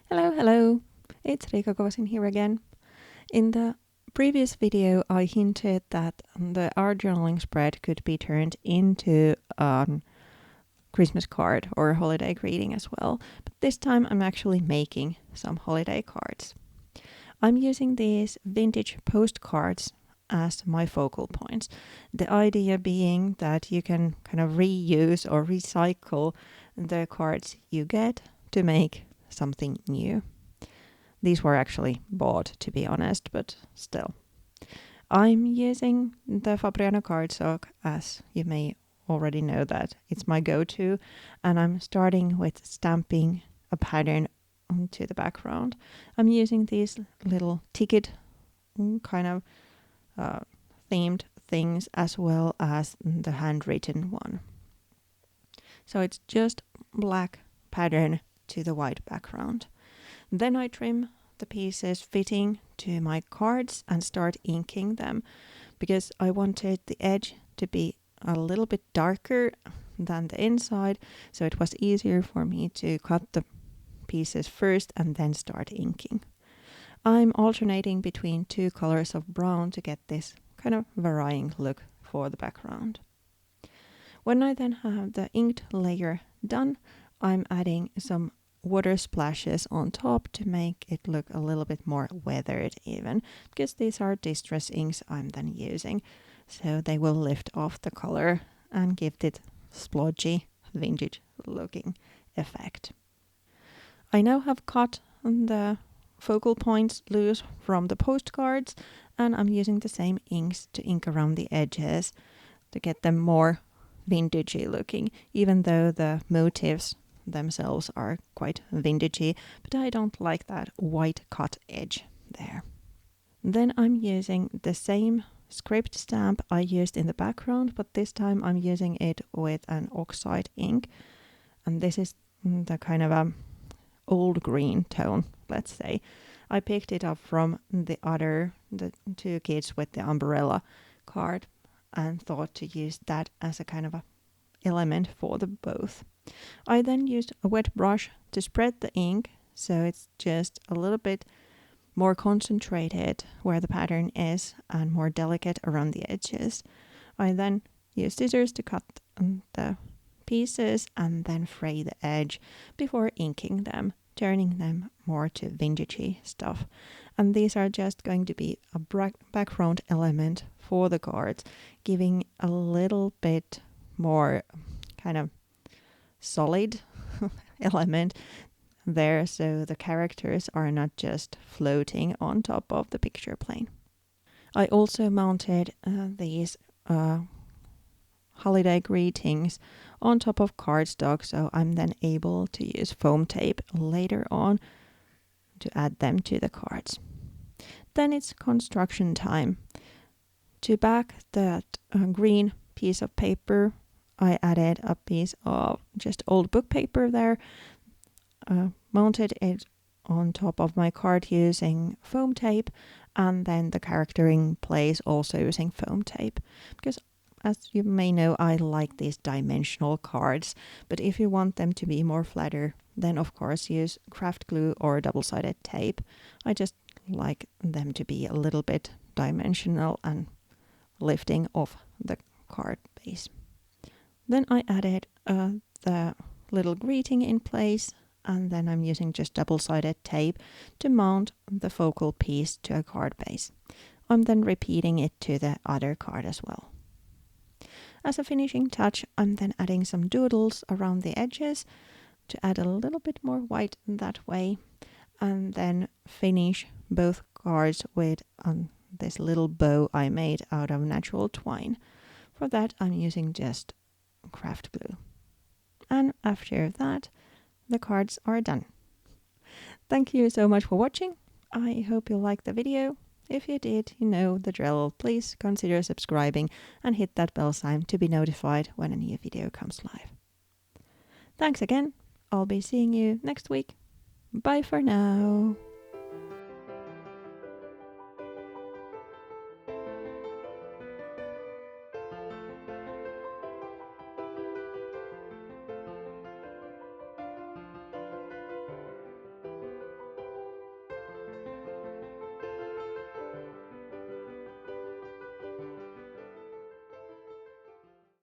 Hello, it's Riikka Kovasin here again. In the previous video, I hinted that the art journaling spread could be turned into a Christmas card or holiday greeting as well, but this time I'm actually making some holiday cards. I'm using these vintage postcards as my focal points. The idea being that you can kind of reuse or recycle the cards you get to make something new. These were actually bought, to be honest, but still. I'm using the Fabriano cardstock, as you may already know that it's my go-to, and I'm starting with stamping a pattern onto the background. I'm using these little ticket kind of themed things as well as the handwritten one. So it's just black pattern to the white background. Then I trim the pieces fitting to my cards and start inking them because I wanted the edge to be a little bit darker than the inside, so it was easier for me to cut the pieces first and then start inking. I'm alternating between two colors of brown to get this kind of varying look for the background. When I then have the inked layer done, I'm adding some water splashes on top to make it look a little bit more weathered even, because these are distress inks I'm then using, so they will lift off the color and give it splodgy, vintage looking effect. I now have cut the focal points loose from the postcards, and I'm using the same inks to ink around the edges to get them more vintagey looking, even though the motifs themselves are quite vintagey, but I don't like that white cut edge there. Then I'm using the same script stamp I used in the background, but this time I'm using it with an oxide ink, and this is the kind of a old green tone, let's say. I picked it up from the two kids with the umbrella card and thought to use that as a kind of a element for the both. I then used a wet brush to spread the ink so it's just a little bit more concentrated where the pattern is and more delicate around the edges. I then used scissors to cut the pieces and then fray the edge before inking them, turning them more to vintagey stuff. And these are just going to be a background element for the cards, giving a little bit more kind of solid element there, so the characters are not just floating on top of the picture plane. I also mounted these holiday greetings on top of cardstock, so I'm then able to use foam tape later on to add them to the cards. Then it's construction time. To back that green piece of paper, I added a piece of just old book paper there, mounted it on top of my card using foam tape, and then the character in place also using foam tape, because as you may know, I like these dimensional cards, but if you want them to be more flatter, then of course use craft glue or double-sided tape. I just like them to be a little bit dimensional and lifting off the card base. Then I added the little greeting in place, and then I'm using just double-sided tape to mount the focal piece to a card base. I'm then repeating it to the other card as well. As a finishing touch, I'm then adding some doodles around the edges to add a little bit more white that way, and then finish both cards with this little bow I made out of natural twine. For that, I'm using just craft glue. And after that, the cards are done. Thank you so much for watching. I hope you liked the video. If you did, you know the drill. Please consider subscribing and hit that bell sign to be notified when a new video comes live. Thanks again. I'll be seeing you next week. Bye for now.